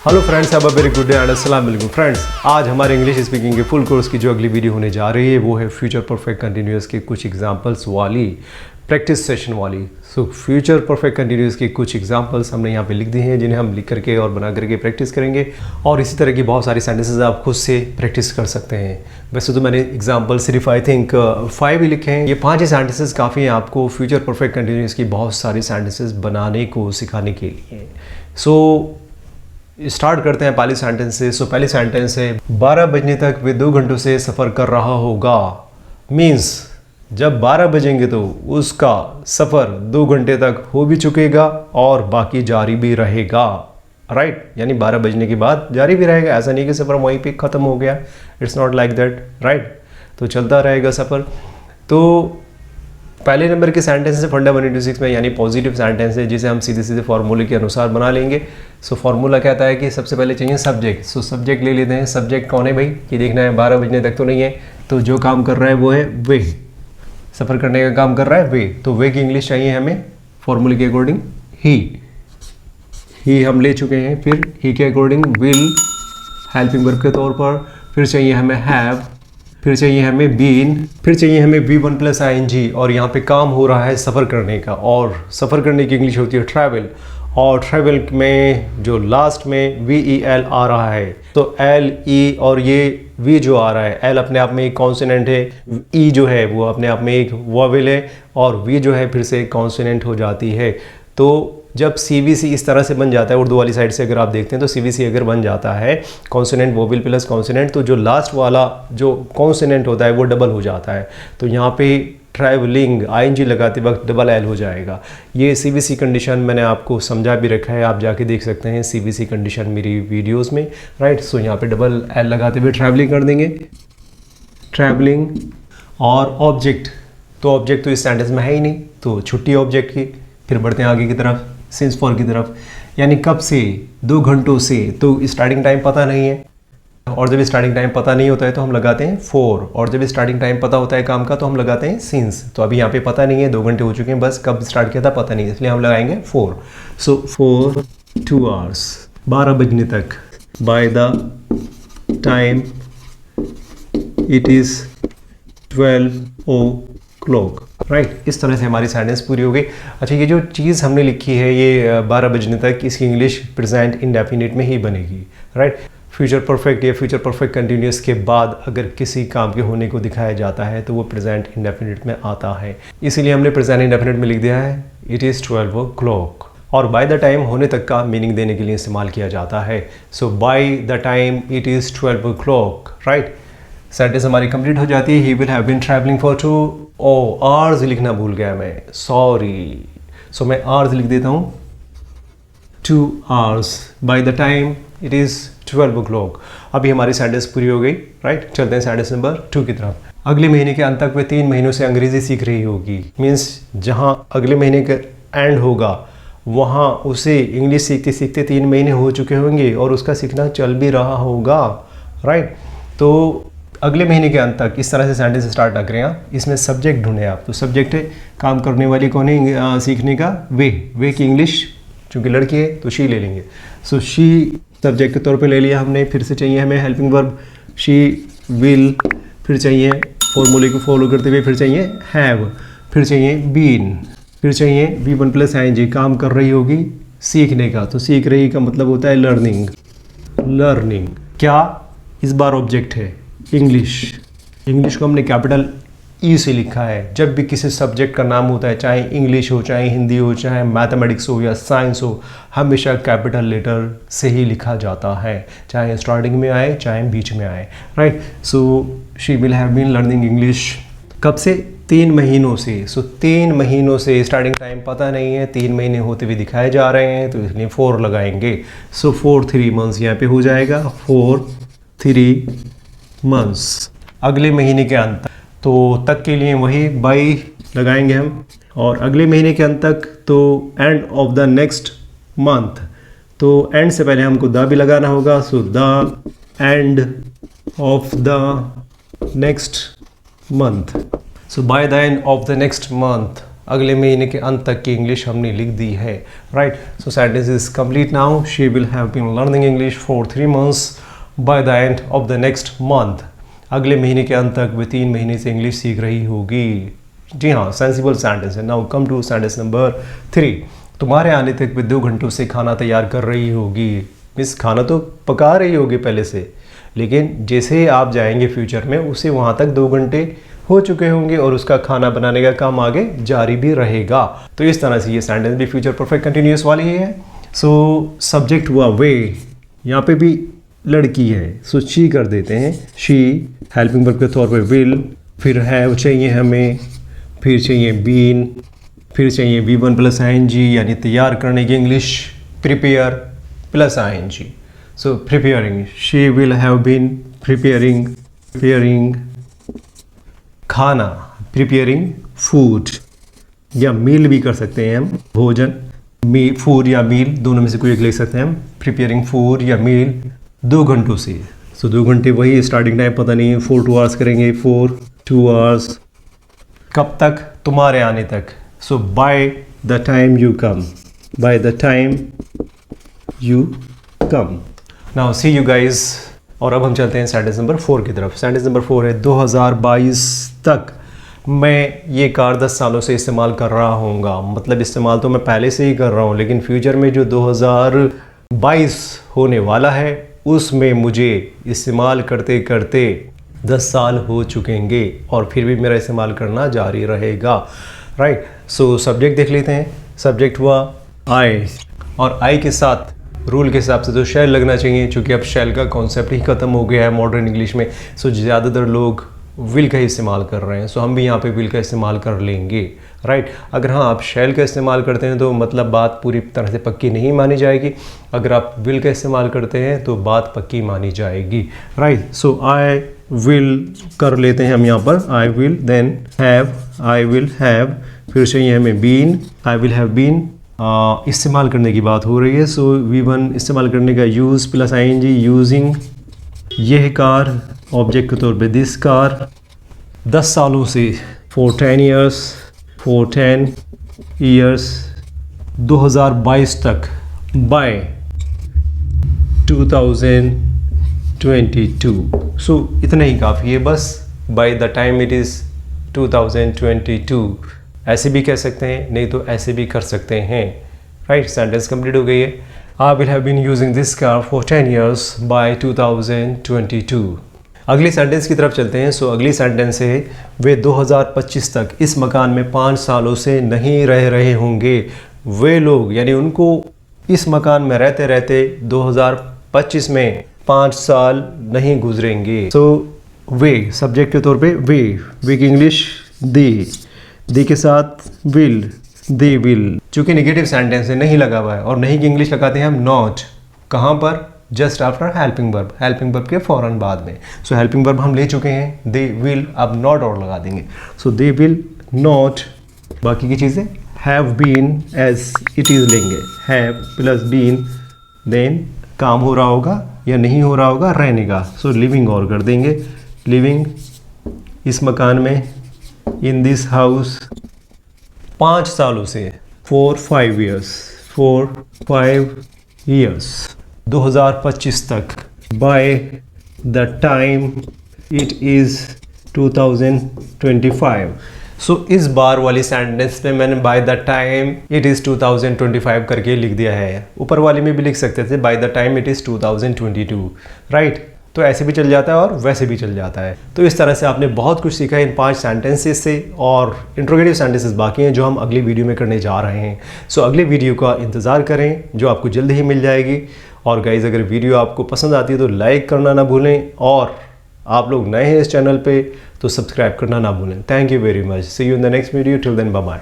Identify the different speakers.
Speaker 1: Hello friends, have a very good day and अस्सलाम वालेकुम friends. आज हमारे इंग्लिश स्पीकिंग के फुल कोर्स की जो अगली वीडियो होने जा रही है वो है फ्यूचर परफेक्ट कंटिन्यूअस के कुछ एग्जांपल्स वाली प्रैक्टिस सेशन वाली। सो फ्यूचर परफेक्ट कंटिन्यूअस के कुछ एग्जांपल्स हमने यहाँ पे लिख दिए हैं जिन्हें हम लिख करके और बना करके प्रैक्टिस करेंगे और इसी तरह की बहुत सारी सेंटेंसेस आप खुद से प्रैक्टिस कर सकते हैं। वैसे तो मैंने एग्जाम्पल सिर्फ आई थिंक 5 ही लिखे हैं। ये 5 ही सेंटेंसेस काफ़ी हैं आपको फ्यूचर परफेक्ट कंटिन्यूअस की बहुत सारी सेंटेंसेस बनाने को सिखाने के लिए। सो स्टार्ट करते हैं पहली सेंटेंस से। सो पहली सेंटेंस है 12 बजने तक वे 2 घंटों से सफ़र कर रहा होगा। मीन्स जब 12 बजेंगे तो उसका सफ़र 2 घंटे तक हो भी चुकेगा और बाकी जारी भी रहेगा। राइट, यानी 12 बजने के बाद जारी भी रहेगा। ऐसा नहीं कि सफ़र वहीं पे ख़त्म हो गया। It's not like that. Right, तो चलता रहेगा सफ़र। तो पहले नंबर के सेंटेंस है फंडा 126 में, यानी पॉजिटिव सेंटेंस है जिसे हम सीधे सीधे फार्मूले के अनुसार बना लेंगे। सो फार्मूला कहता है कि सबसे पहले चाहिए सब्जेक्ट। सो सब्जेक्ट ले लेते हैं। सब्जेक्ट कौन है भाई, ये देखना है। 12 बजने तक तो नहीं है, तो जो काम कर रहा है वो है वे। सफ़र करने का काम कर रहा है वे, तो वे की इंग्लिश चाहिए हमें फार्मूले के अकॉर्डिंग ही हम ले चुके हैं। फिर ही के अकॉर्डिंग विल हेल्पिंग वर्ब के तौर पर। फिर चाहिए हमें हैव, फिर चाहिए हमें बीन, फिर चाहिए हमें V1 + ing। और यहाँ पे काम हो रहा है सफ़र करने का, और सफ़र करने की इंग्लिश होती है ट्रैवल। और ट्रैवल में जो लास्ट में VEL आ रहा है, तो LE और ये V जो आ रहा है, L अपने आप में एक कॉन्सोनेंट है, E जो है वो अपने आप में एक वोवेल है, और V जो है फिर से एक कॉन्सोनेंट हो जाती है। तो जब CVC इस तरह से बन जाता है, उर्दू वाली साइड से अगर आप देखते हैं तो CVC अगर बन जाता है कॉन्सोनेंट वोवेल प्लस कॉन्सोनेंट, तो जो लास्ट वाला जो कॉन्सोनेंट होता है वो डबल हो जाता है। तो यहाँ पे ट्रैवलिंग ING लगाते वक्त डबल L हो जाएगा। ये CVC कंडीशन मैंने आपको समझा भी रखा है, आप जाके देख सकते हैं CVC कंडीशन मेरी वीडियोज़ में। राइट, सो यहाँ पर डबल L लगाते हुए ट्रैवलिंग कर देंगे, ट्रैवलिंग। और ऑब्जेक्ट, तो ऑब्जेक्ट तो इस सेंटेंस में है ही नहीं, तो छुट्टी ऑब्जेक्ट की। फिर बढ़ते हैं आगे की तरफ, सिंस फॉर की तरफ, यानी कब से, 2 घंटों से। तो स्टार्टिंग टाइम पता नहीं है, और जब स्टार्टिंग टाइम पता नहीं होता है तो हम लगाते हैं फॉर, और जब स्टार्टिंग टाइम पता होता है काम का तो हम लगाते हैं सिंस। तो अभी यहाँ पे पता नहीं है, 2 घंटे हो चुके हैं, बस कब स्टार्ट किया था पता नहीं है, इसलिए हम लगाएंगे फॉर। सो फॉर 2 आवर्स, 12 बजने तक। Bye the time it is 12 o'clock। Right, इस तरह से हमारी सेंटेंस पूरी हो गई। अच्छा, ये जो चीज़ हमने लिखी है ये 12 बजने तक, इसकी इंग्लिश प्रेजेंट इंडेफिनिट में ही बनेगी। राइट, फ्यूचर परफेक्ट या फ्यूचर परफेक्ट कंटिन्यूअस के बाद अगर किसी काम के होने को दिखाया जाता है तो वो प्रेजेंट इंडेफिनिट में आता है, इसीलिए हमने प्रेजेंट इंडेफिनिट में लिख दिया है इट इज़ 12 o'clock। और बाय द टाइम होने तक का मीनिंग देने के लिए इस्तेमाल किया जाता है। So by the time it is 12 o'clock। Right, sentence हमारी कंप्लीट हो जाती है। He will have been travelling for 2 hours लिखना भूल गया मैं, सॉरी। सो मैं आवर्स लिख देता हूँ, 2 hours bye the time it is 12 o'clock। अभी हमारी सेंटेंस पूरी हो गई। राइट, चलते हैं सेंटेंस नंबर 2 की तरफ। अगले महीने के अंत तक वे 3 महीनों से अंग्रेज़ी सीख रही होगी। मीन्स जहाँ अगले महीने का एंड होगा वहाँ उसे इंग्लिश सीखते सीखते 3 महीने हो चुके होंगे और उसका सीखना चल भी रहा होगा। राइट, तो अगले महीने के अंत तक, इस तरह से सेंटेंस स्टार्ट ना करें आप। इसमें सब्जेक्ट ढूंढें आप। तो सब्जेक्ट है काम करने वाली कौन है, सीखने का वे की इंग्लिश, चूँकि लड़की है तो शी ले लेंगे। सो शी सब्जेक्ट के तौर पे ले लिया हमने। फिर से चाहिए हमें हेल्पिंग वर्ब शी विल, फिर चाहिए फॉर्मूले को फॉलो करते हुए फिर चाहिए हैव, फिर चाहिए बीन, फिर चाहिए V1 + ing। काम कर रही होगी सीखने का, तो सीख रही का मतलब होता है लर्निंग। क्या इस बार ऑब्जेक्ट है इंग्लिश को हमने कैपिटल E से लिखा है। जब भी किसी सब्जेक्ट का नाम होता है, चाहे इंग्लिश हो, चाहे हिंदी हो, चाहे मैथमेटिक्स हो या साइंस हो, हमेशा कैपिटल लेटर से ही लिखा जाता है, चाहे स्टार्टिंग में आए चाहे बीच में आए। Right, so she will have been learning English. कब से, 3 महीनों से। सो 3 महीनों से, स्टार्टिंग टाइम पता नहीं है, 3 महीने होते हुए दिखाए जा रहे हैं, तो इसलिए 4 लगाएंगे। सो 4 3 months यहाँ पे हो जाएगा, 4 3 months। अगले महीने के अंत तो तक के लिए वही बाई लगाएंगे हम, और अगले महीने के अंत तक तो and of the next month. तो एंड से पहले हमको द भी लगाना होगा। So the end of the next month. So by the end of the next month अगले महीने के अंत तक की इंग्लिश हमने लिख दी है, right. So sentence is complete now. She will have been learning English for 3 months by the end of the next month. अगले महीने के अंत तक वे 3 महीने से इंग्लिश सीख रही होगी। जी हाँ, सेंसिबल सेंटेंस है। Now come to sentence number 3। तुम्हारे आने तक वे 2 घंटों से खाना तैयार कर रही होगी। मीन्स खाना तो पका रही होगी पहले से, लेकिन जैसे ही आप जाएंगे फ्यूचर में उसे वहाँ तक 2 घंटे हो चुके होंगे और उसका खाना बनाने का काम आगे जारी भी रहेगा। तो इस तरह से ये सेंटेंस भी फ्यूचर परफेक्ट कंटिन्यूअस वाली है। सो सब्जेक्ट हुआ वे, यहाँ पे भी लड़की है, सो शी कर देते हैं। शी हेल्पिंग वर्ब के तौर पे विल, फिर हैव चाहिए हमें, फिर चाहिए बीन, फिर चाहिए V1 प्लस ING यानी तैयार करने की English, prepare plus ING। So preparing, she will have been preparing खाना, प्रिपेयरिंग फूड, या मील भी कर सकते हैं हम, भोजन, फूड या मील दोनों में से कोई एक लिख सकते हैं हम। प्रिपेयरिंग फूड या मील 2 घंटों से। सो 2 घंटे वही स्टार्टिंग टाइम पता नहीं, 4 to 2 hours करेंगे, 4 2 hours। कब तक? तुम्हारे आने तक। So by the time you come, by the time you come. Now see you guys. और अब हम चलते हैं सेंटेंस नंबर 4 की तरफ। सेंटेंस नंबर 4 है 2022 तक मैं ये कार 10 सालों से इस्तेमाल कर रहा हूँगा। मतलब इस्तेमाल तो मैं पहले से ही कर रहा हूँ, लेकिन फ्यूचर में जो 2022 होने वाला है उसमें मुझे इस्तेमाल करते करते 10 साल हो चुकेंगे और फिर भी मेरा इस्तेमाल करना जारी रहेगा, राइट। सो सब्जेक्ट देख लेते हैं। सब्जेक्ट हुआ आई, और आई के साथ रूल के हिसाब से तो शैल लगना चाहिए, क्योंकि अब शैल का कॉन्सेप्ट ही ख़त्म हो गया है मॉडर्न इंग्लिश में। सो ज़्यादातर लोग विल का ही इस्तेमाल कर रहे हैं, सो हम भी यहाँ पे विल का इस्तेमाल कर लेंगे, राइट। अगर हाँ आप शैल का इस्तेमाल करते हैं तो मतलब बात पूरी तरह से पक्की नहीं मानी जाएगी। अगर आप विल का इस्तेमाल करते हैं तो बात पक्की मानी जाएगी, राइट। सो आई विल कर लेते हैं हम यहाँ पर, I will, then have, I will have, फिर चाहिए हमें been, I will have been. इस्तेमाल करने की बात हो रही है, सो V1 इस्तेमाल करने का यूज़ प्लस ING, यूजिंग यह कार, ऑब्जेक्ट के तौर पे दिस कार, 10 सालों से for 10 years, for 10 years, 2022 तक, by 2022। सो इतना ही काफ़ी है बस, by the time it is 2022। ऐसे भी कह सकते हैं, नहीं तो ऐसे भी कर सकते हैं, राइट। सेंटेंस कंप्लीट हो गई है। I will have been using this car for 10 years by 2022। अगली सेंटेंस की तरफ चलते हैं। सो अगली सेंटेंस है वे 2025 तक इस मकान में 5 सालों से नहीं रह रहे होंगे। वे लोग यानी उनको इस मकान में रहते रहते 2025 में 5 साल नहीं गुजरेंगे। सो वे सब्जेक्ट के तौर पे वे की इंग्लिश दे के साथ विल, दे विल। चूंकि नेगेटिव सेंटेंस है, नहीं लगा हुआ है, और नहीं की इंग्लिश लगाते हैं हम नॉट। कहाँ पर? Just after helping verb, helping verb के फ़ौरन बाद में। सो हेल्पिंग वर्ब हम ले चुके हैं, दे विल, अब नॉट और लगा देंगे। सो दे विल नॉट, बाकी की चीज़ें have been as it is लेंगे, हैव प्लस बीन, देन काम हो रहा होगा या नहीं हो रहा होगा रहने का, सो लिविंग और कर देंगे, लिविंग इस मकान में, इन दिस हाउस 5 सालों से, 4 5 years 2025 तक, bye the time it is 2025। सो इस बार वाली सेंटेंस में मैंने bye the time it is 2025 करके लिख दिया है। ऊपर वाले में भी लिख सकते थे bye the time it is 2022, right. तो ऐसे भी चल जाता है और वैसे भी चल जाता है। तो इस तरह से आपने बहुत कुछ सीखा इन 5 सेंटेंसेस से, और इंट्रोगेटिव सेंटेंसेस बाकी हैं जो हम अगली वीडियो में करने जा रहे हैं। सो अगले वीडियो का इंतज़ार करें जो आपको जल्द ही मिल जाएगी। और गाइज़ अगर वीडियो आपको पसंद आती है तो लाइक करना ना भूलें, और आप लोग नए हैं इस चैनल पे तो सब्सक्राइब करना ना भूलें। Thank you very much. See you in the next video. Till then bye bye.